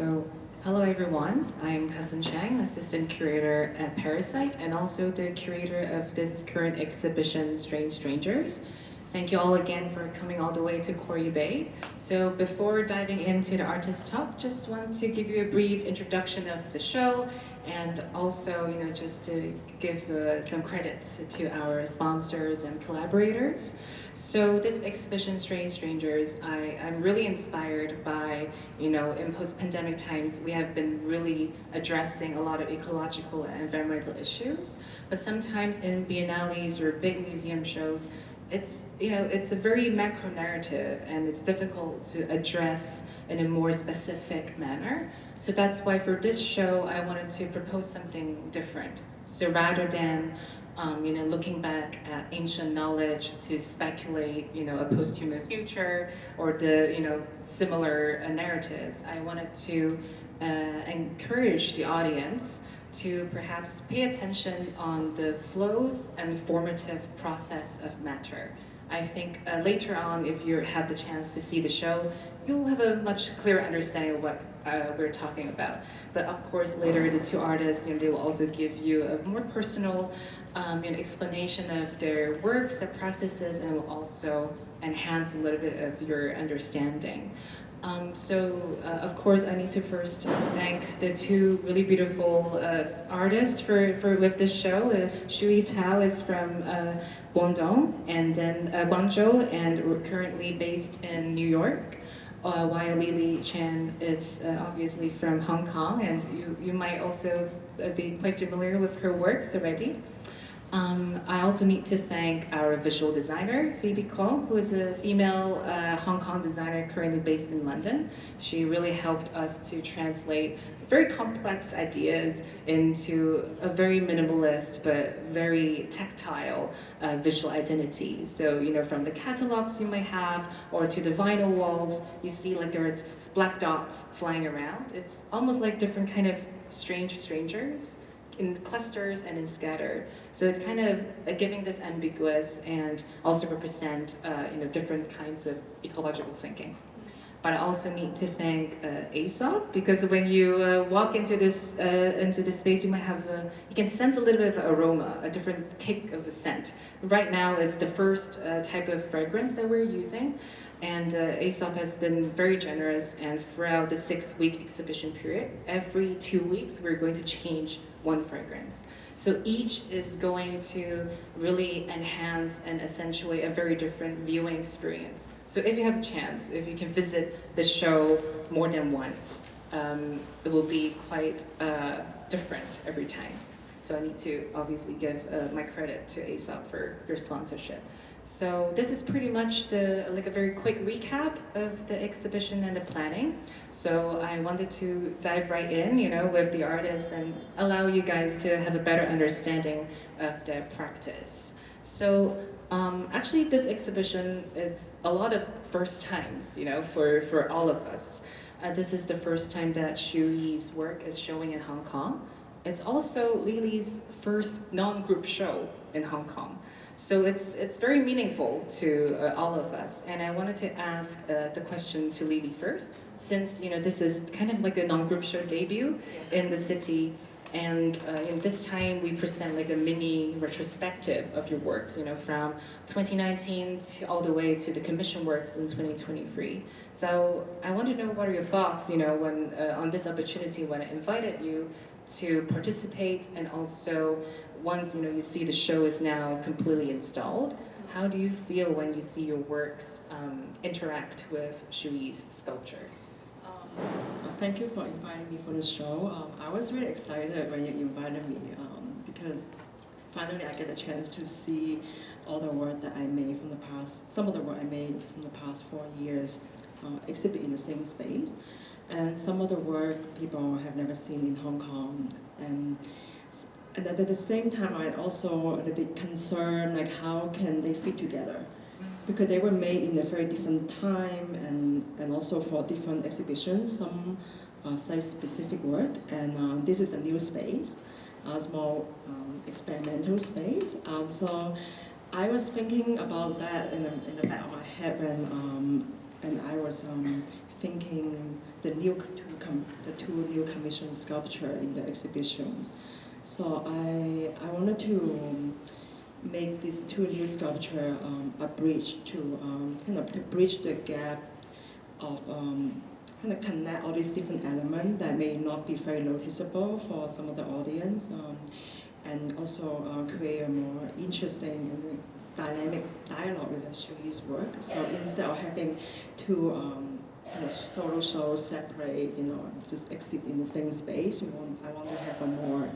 So, hello everyone. I'm Cusson Cheng, assistant curator at Parasite, and also the curator of this current exhibition, Strange Strangers. Thank you all again for coming all the way to Quarry Bay. So before diving into the artist talk, just want to give you a brief introduction of the show, and also, just to give some credits to our sponsors and collaborators. So this exhibition, Strange Strangers, I'm really inspired by, in post-pandemic times, we have been really addressing a lot of ecological and environmental issues, but sometimes in biennales or big museum shows, it's a very macro narrative, and it's difficult to address in a more specific manner. So that's why for this show, I wanted to propose something different. So rather than looking back at ancient knowledge to speculate, a post-human future or the, similar narratives, I wanted to encourage the audience to perhaps pay attention on the flows and formative process of matter. I think later on, if you have the chance to see the show, you'll have a much clearer understanding of what we're talking about. But of course, later the two artists, they will also give you a more personal explanation of their works, their practices, and will also enhance a little bit of your understanding. Of course, I need to first thank the two really beautiful artists with this show. Shuyi Cao is from Guangdong, and then Guangzhou, and we're currently based in New York. While Leelee Chen is obviously from Hong Kong, and you might also be quite familiar with her works already. I also need to thank our visual designer, Phoebe Koh, who is a female Hong Kong designer currently based in London. She really helped us to translate very complex ideas into a very minimalist but very tactile visual identity. So, from the catalogs you might have or to the vinyl walls, you see like there are black dots flying around. It's almost like different kind of strange strangers in clusters and in scatter. So it's kind of giving this ambiguous and also represent different kinds of ecological thinking. But I also need to thank Aesop, because when you walk into this space, you might have you can sense a little bit of aroma, a different kick of a scent. Right now, it's the first type of fragrance that we're using, and Aesop has been very generous. And throughout the 6-week exhibition period, every 2 weeks, we're going to change one fragrance. So each is going to really enhance and accentuate a very different viewing experience. So if you have a chance, if you can visit the show more than once, it will be quite different every time. So I need to obviously give my credit to Aesop for your sponsorship. So this is pretty much a very quick recap of the exhibition and the planning. So I wanted to dive right in, with the artists and allow you guys to have a better understanding of their practice. So actually this exhibition is a lot of first times, for all of us. This is the first time that Shuyi's work is showing in Hong Kong. It's also Leelee's first non-group show in Hong Kong. So it's very meaningful to all of us. And I wanted to ask the question to Leelee first, since this is kind of like a non-group show debut in the city. And this time we present like a mini retrospective of your works, from 2019 all the way to the commission works in 2023. So I want to know, what are your thoughts, when on this opportunity when I invited you to participate, and also once you see the show is now completely installed, how do you feel when you see your works interact with Shuyi's sculptures? Thank you for inviting me for the show. I was really excited when you invited me because finally I get a chance to see all the work that I made from the past, some of the work I made from the past 4 years exhibit in the same space. And some of the work people have never seen in Hong Kong. And at the same time, I also a little bit concerned, like how can they fit together? Because they were made in a very different time and also for different exhibitions, some site-specific work. And this is a new space, a small experimental space. So I was thinking about that in the back of my head when I was thinking the two new commissioned sculpture in the exhibitions. So I wanted to make these two new sculpture a bridge to to bridge the gap of kind of connect all these different elements that may not be very noticeable for some of the audience, and also create a more interesting and dynamic dialogue with Shuyi's work. So instead of having two kind of solo shows separate, just exist in the same space, I want to have a more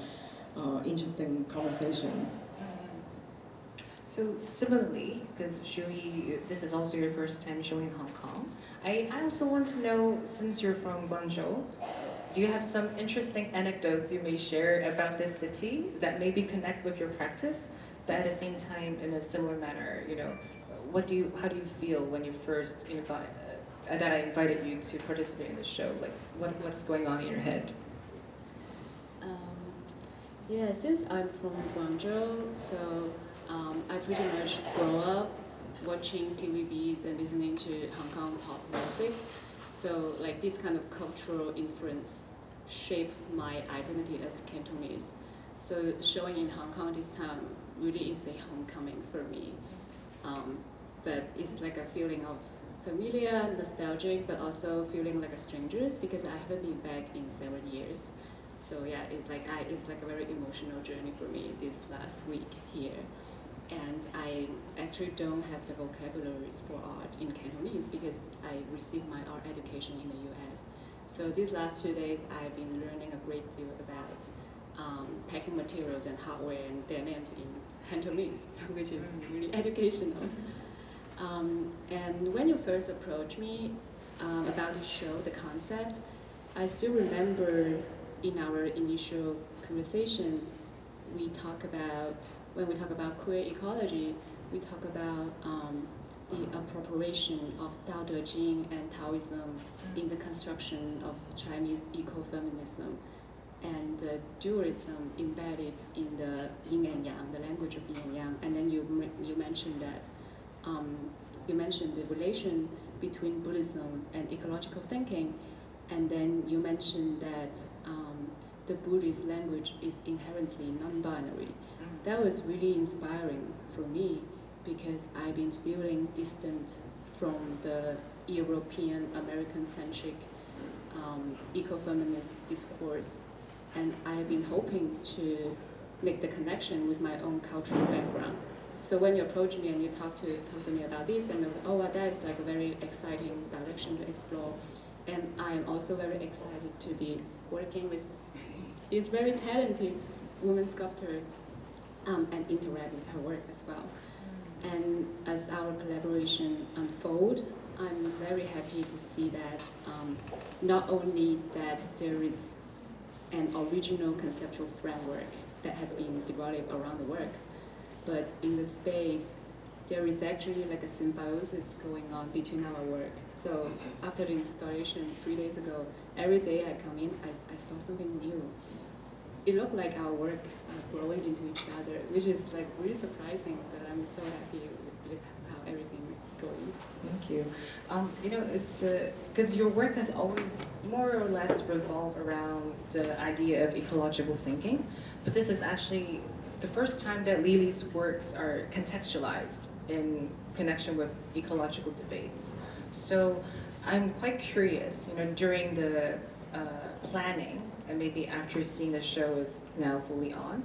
interesting conversations. So similarly, because Shuyi, this is also your first time showing in Hong Kong, I also want to know, since you're from Guangzhou, do you have some interesting anecdotes you may share about this city that maybe connect with your practice, but at the same time in a similar manner? How do you feel when you first got that I invited you to participate in the show? Like, what's going on in your head? Yeah, since I'm from Guangzhou, so I pretty much grew up watching TVBs and listening to Hong Kong pop music. So like this kind of cultural influence shaped my identity as Cantonese. So showing in Hong Kong this time really is a homecoming for me. But it's like a feeling of familiar, nostalgic, but also feeling like a stranger because I haven't been back in 7 years. So yeah, it's like a very emotional journey for me this last week here. And I actually don't have the vocabularies for art in Cantonese because I received my art education in the US. So these last 2 days, I've been learning a great deal about packing materials and hardware and their names in Cantonese, which is really educational. And when you first approached me about the show, the concept, I still remember in our initial conversation, when we talk about queer ecology, we talk about the appropriation of Tao Te Ching and Taoism in the construction of Chinese ecofeminism and dualism embedded in the yin and yang, the language of yin and yang. And then you mentioned that you mentioned the relation between Buddhism and ecological thinking, and then you mentioned that the Buddhist language is inherently non-binary. That was really inspiring for me because I've been feeling distant from the European American-centric ecofeminist discourse, and I've been hoping to make the connection with my own cultural background. So when you approached me and you talked to me about this, and I was like, oh, well, that's like a very exciting direction to explore. And I'm also very excited to be working with this very talented woman sculptor and interact with her work as well. And as our collaboration unfolds, I'm very happy to see that not only that there is an original conceptual framework that has been developed around the works, but in the space, there is actually like a symbiosis going on between our work. So after the installation 3 days ago, every day I come in, I saw something new. It looked like our work growing into each other, which is like really surprising, but I'm so happy with how everything is going. Thank you. It's because your work has always more or less revolved around the idea of ecological thinking, but this is actually the first time that Leelee's works are contextualized in connection with ecological debates. So I'm quite curious, during the planning, and maybe after seeing the show is now fully on,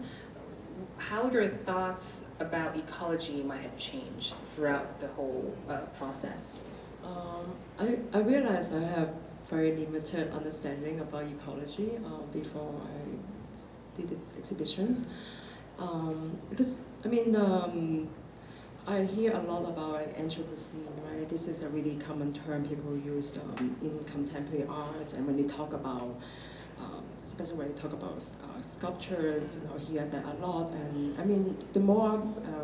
how your thoughts about ecology might have changed throughout the whole process. I realized I have very limited understanding about ecology before I did these exhibitions. Because, I hear a lot about Anthropocene, right? This is a really common term people use in contemporary art, and when they talk about, especially when they talk about sculptures, hear that a lot. And the more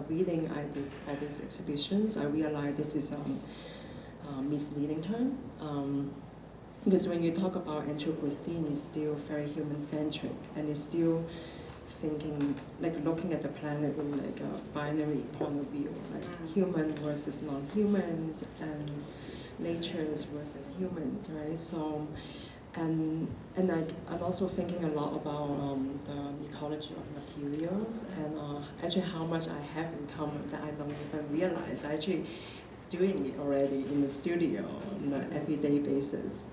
reading I did for these exhibitions, I realized this is a misleading term. Because when you talk about Anthropocene, it's still very human-centric, and it's still thinking, like looking at the planet in like a binary point of view, like human versus non-humans, and natures versus humans, right? So, and I'm also thinking a lot about the ecology of materials and actually how much I have in common that I don't even realize. I actually doing it already in the studio on an everyday basis.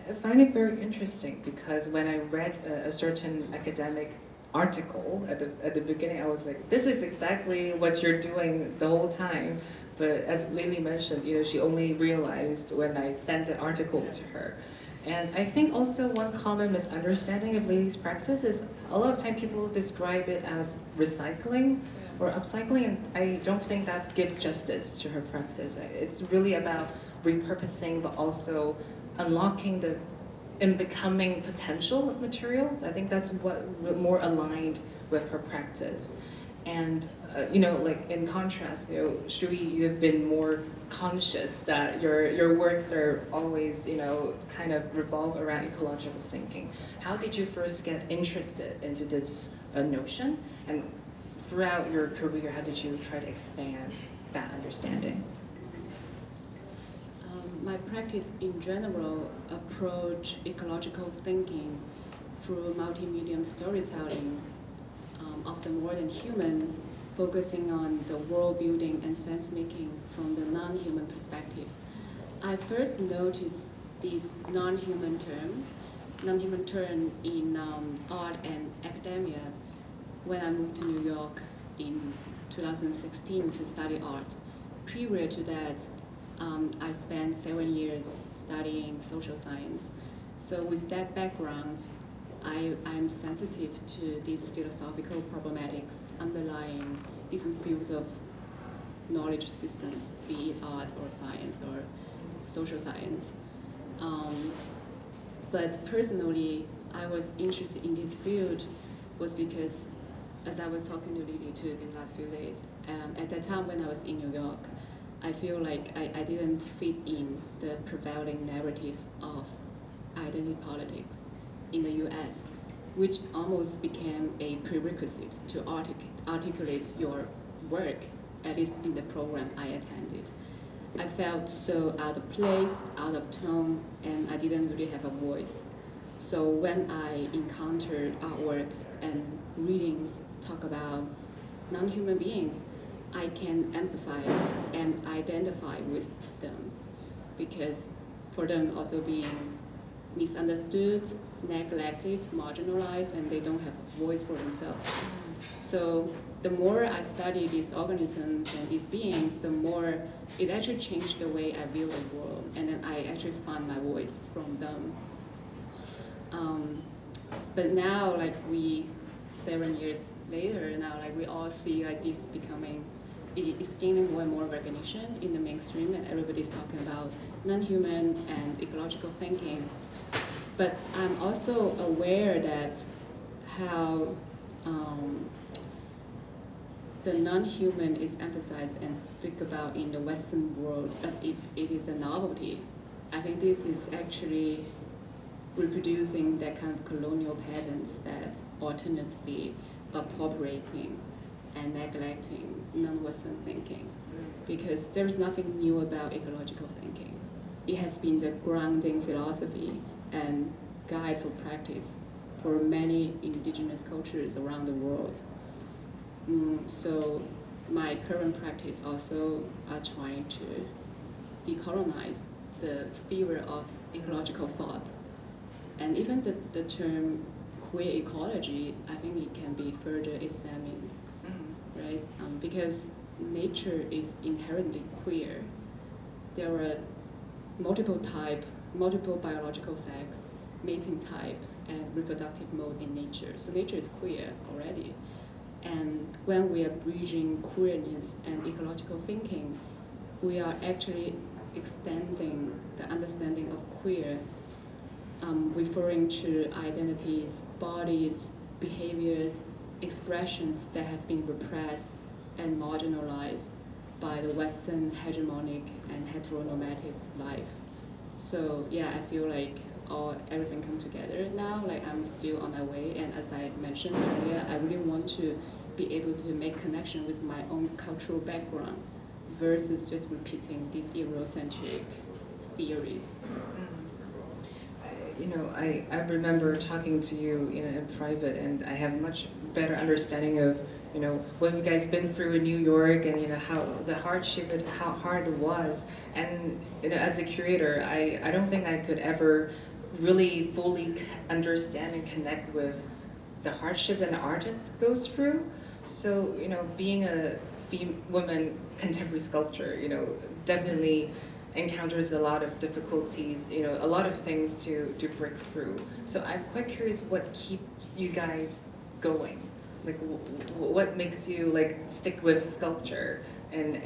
I find it very interesting because when I read a certain academic article at the beginning, I was like, this is exactly what you're doing the whole time. But as Leelee mentioned, she only realized when I sent an article to her. And I think also one common misunderstanding of Leelee's practice is a lot of time people describe it as recycling or upcycling, and I don't think that gives justice to her practice. It's really about repurposing, but also unlocking the becoming potential of materials. I think that's what more aligned with her practice. And like in contrast, Shuyi, you have been more conscious that your works are always, kind of revolve around ecological thinking. How did you first get interested into this notion? And throughout your career, how did you try to expand that understanding? My practice in general approach ecological thinking through multimedia storytelling of the more than human, focusing on the world building and sense making from the non-human perspective. I first noticed this non-human term in art and academia when I moved to New York in 2016 to study art. Prior to that, I spent 7 years studying social science. So with that background, I'm sensitive to these philosophical problematics underlying different fields of knowledge systems, be it art or science or social science. But personally, I was interested in this field was because, as I was talking to Leelee too these last few days, at that time when I was in New York, I feel like I didn't fit in the prevailing narrative of identity politics in the US, which almost became a prerequisite to articulate your work, at least in the program I attended. I felt so out of place, out of tone, and I didn't really have a voice. So when I encountered artworks and readings talk about non-human beings, I can empathize and identify with them, because for them also being misunderstood, neglected, marginalized, and they don't have a voice for themselves. So the more I study these organisms and these beings, the more it actually changed the way I view the world, and then I actually found my voice from them. But now, 7 years later, now we all see this becoming, it's gaining more and more recognition in the mainstream, and everybody's talking about non-human and ecological thinking. But I'm also aware that how the non-human is emphasized and speak about in the Western world as if it is a novelty. I think this is actually reproducing that kind of colonial patterns that alternately appropriating and neglecting non-Western thinking, because there is nothing new about ecological thinking. It has been the grounding philosophy and guide for practice for many indigenous cultures around the world. So my current practice also are trying to decolonize the fever of ecological thought. And even the term queer ecology, I think it can be further examined, right? Because nature is inherently queer. There are multiple biological sex, mating type, and reproductive mode in nature. So nature is queer already. And when we are bridging queerness and ecological thinking, we are actually extending the understanding of queer, referring to identities, bodies, behaviors, expressions that has been repressed and marginalized by the Western hegemonic and heteronormative life. So yeah, I feel like everything come together now. I'm still on my way, and as I mentioned earlier, I really want to be able to make connection with my own cultural background, versus just repeating these Eurocentric theories. I remember talking to you in private, and I have much better understanding of what you guys been through in New York, and how the hardship and how hard it was. And as a curator, I don't think I could ever really fully understand and connect with the hardship that an artist goes through. So being a woman contemporary sculptor, definitely encounters a lot of difficulties, a lot of things to break through. So I'm quite curious what keeps you guys going. Like, what makes you like stick with sculpture and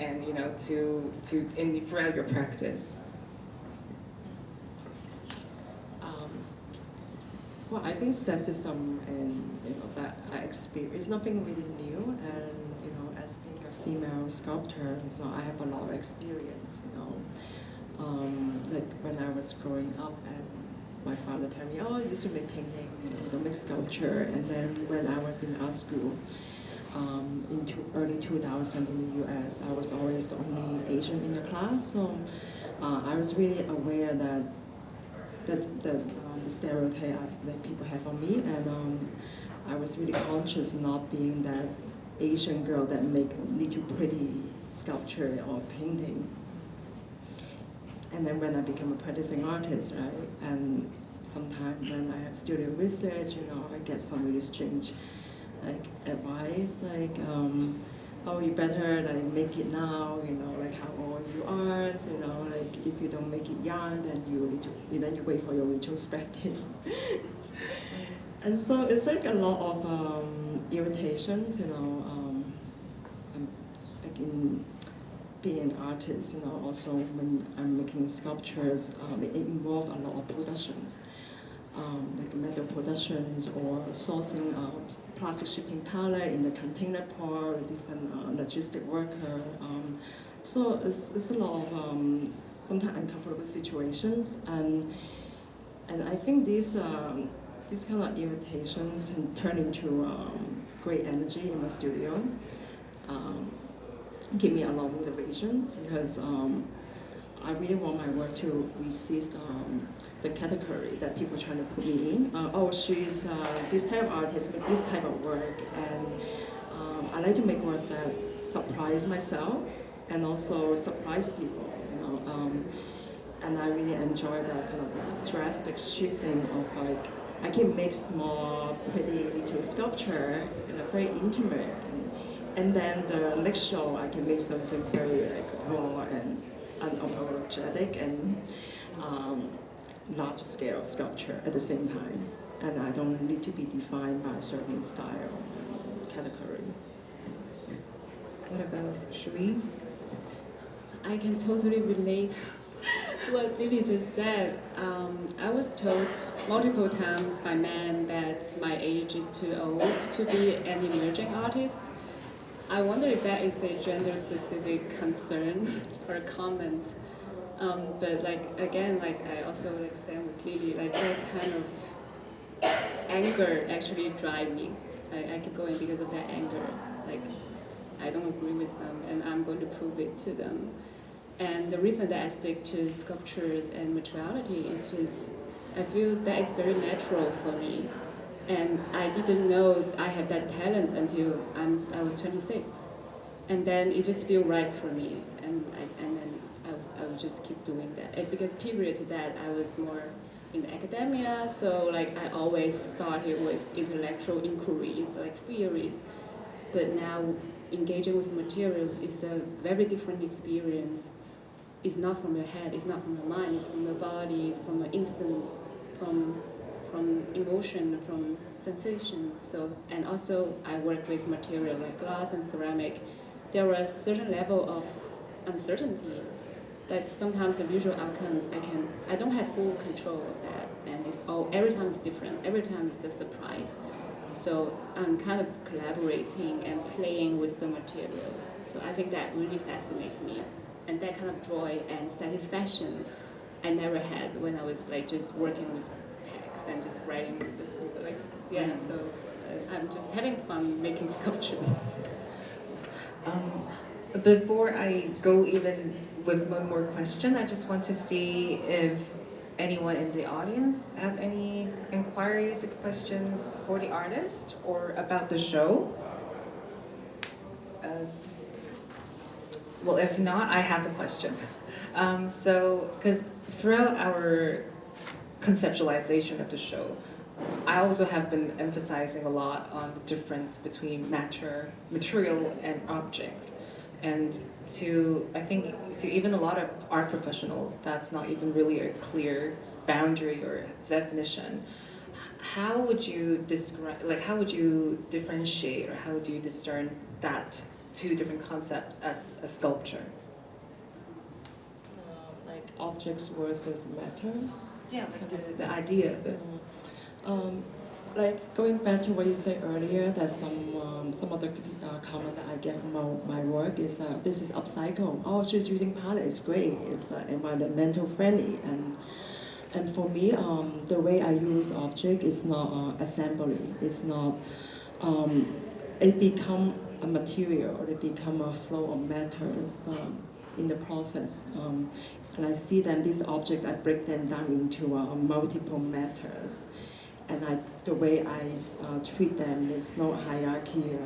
throughout your practice? Well, I think sexism and that I experience is nothing really new, and as being a female sculptor, I have a lot of experience. Like when I was growing up, and my father told me, "Oh, you should make painting, don't make sculpture." And then when I was in art school, in early 2000 in the U.S., I was always the only Asian in the class, so I was really aware that the stereotype that people have on me, and I was really conscious not being that Asian girl that make little pretty sculpture or painting. And then when I became a practicing artist, right, and sometimes when I have studio research, I get some really strange advice, oh, you better make it now, like how old you are, like if you don't make it young, then you wait for your retrospective. And so it's like a lot of irritations, like in being an artist, also when I'm making sculptures, it involves a lot of productions. Like metal productions or sourcing plastic shipping pallet in the container port, different logistic worker. So it's a lot of sometimes uncomfortable situations, and I think these kind of irritations can turn into great energy in my studio. Give me a lot of motivations because I really want my work to resist the category that people are trying to put me in. Oh, she's this type of artist, with this type of work, and I like to make work that surprise myself and also surprise people. And I really enjoy that kind of drastic shifting of I can make small, pretty little sculpture, very intimate, and then the next show I can make something very raw and unapologetic and large scale sculpture at the same time. And I don't need to be defined by a certain style category. What about Shuyi? I can totally relate what Leelee just said. I was told multiple times by men that my age is too old to be an emerging artist. I wonder if that is a gender-specific concern or comment. But again, I also same with Leelee, that kind of anger actually drive me. I keep going because of that anger. I don't agree with them, and I'm going to prove it to them. And the reason that I stick to sculptures and materiality is just, I feel that is very natural for me. And I didn't know I had that talent until I was 26. And then it just feel right for me. And then I would just keep doing that. And because prior to that, I was more in academia, so I always started with intellectual inquiries, theories. But now engaging with materials is a very different experience. It's not from your head, it's not from your mind, it's from your body, it's from your instance, from emotion, from sensation. So, and also I work with material like glass and ceramic. There was a certain level of uncertainty that sometimes the visual outcomes I don't have full control of that, and every time it's different, every time it's a surprise. So I'm kind of collaborating and playing with the materials. So I think that really fascinates me, and that kind of joy and satisfaction I never had when I was just working with text and just writing the book. So I'm just having fun making sculpture. before I go even with one more question, I just want to see if anyone in the audience have any inquiries or questions for the artist or about the show. Well, if not, I have a question. Because throughout our conceptualization of the show, I also have been emphasizing a lot on the difference between material and object. And I think to even a lot of art professionals, that's not even really a clear boundary or definition. How would you describe, like how would you differentiate or how would you discern that two different concepts as a sculpture? Like objects versus matter? Yeah, like the idea of it. Like going back to what you said earlier, that some of the comment that I get from my work is this is upcycle. Oh, she's using palette. It's great. It's environmental friendly. And for me, the way I use object is not assembly. It's not. It become a material. It become a flow of matters in the process. And I see them. These objects, I break them down into multiple matters. And the way I treat them, there's no hierarchy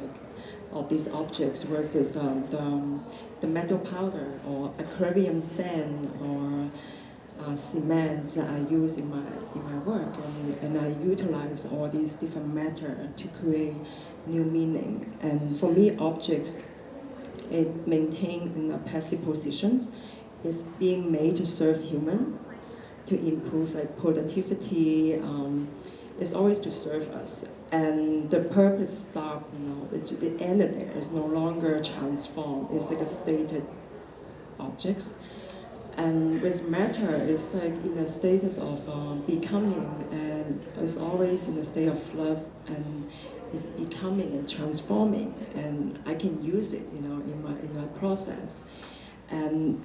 of these objects versus the metal powder or aquarium sand or cement that I use in my work, and I utilize all these different matter to create new meaning. And for me, objects, it maintained in a passive positions, is being made to serve human, to improve like productivity. It's always to serve us, and the purpose stop. It ended there. It's no longer transformed. It's like a stated objects, and with matter, it's like in a status of becoming, and it's always in a state of flux, and it's becoming and transforming, and I can use it, in my process, and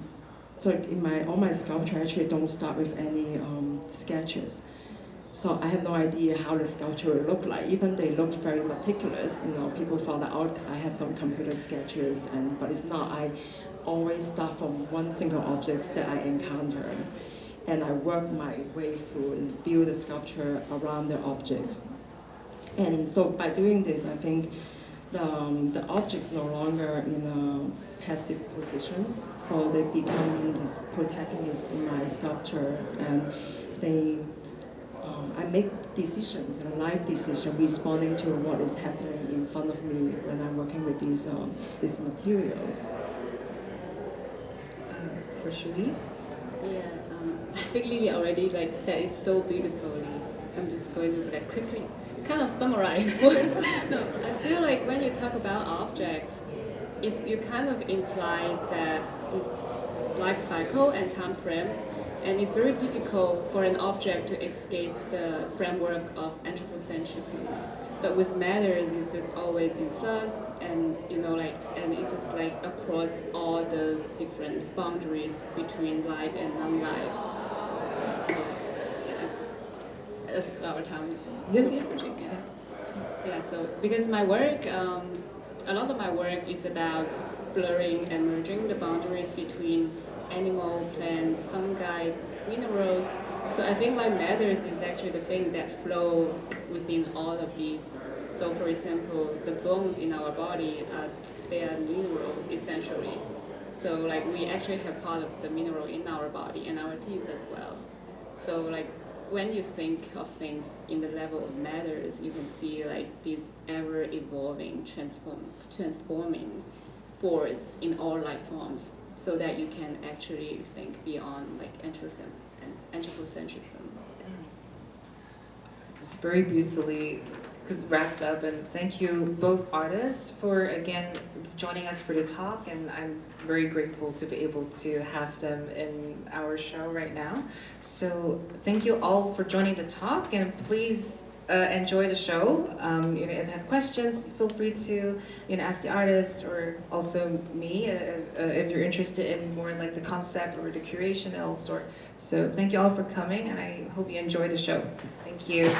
so in all my sculpture, actually don't start with any sketches. So I have no idea how the sculpture will look like. Even they look very meticulous. People found out I have some computer sketches, but it's not. I always start from one single object that I encounter, and I work my way through and build the sculpture around the objects. And so by doing this, I think the objects no longer in passive positions, so they become these protagonists in my sculpture, and they. I make decisions, life decisions, responding to what is happening in front of me when I'm working with these materials. For Shuyi? Yeah, I think Leelee already said it so beautifully. I'm just going to quickly kind of summarize. No, I feel like when you talk about objects, you kind of imply that this life cycle and time frame. And it's very difficult for an object to escape the framework of anthropocentrism. But with matters, it's just always in flux, and and it's just across all those different boundaries between life and non-life. So yeah, that's our time. Yeah. So because my work, a lot of my work is about blurring and merging the boundaries between animal, plants, fungi, minerals. So I think what matters is actually the thing that flow within all of these. So for example, the bones in our body, they are mineral essentially. So we actually have part of the mineral in our body and our teeth as well. So when you think of things in the level of matters, you can see this ever evolving, transforming force in all life forms, so that you can actually think beyond anthropocentrism. It's very beautifully wrapped up, and thank you both artists for again joining us for the talk, and I'm very grateful to be able to have them in our show right now. So thank you all for joining the talk, and please enjoy the show. If you have questions, feel free to ask the artist or also me if you're interested in more the concept or the curation and all sorts. So thank you all for coming, and I hope you enjoy the show. Thank you.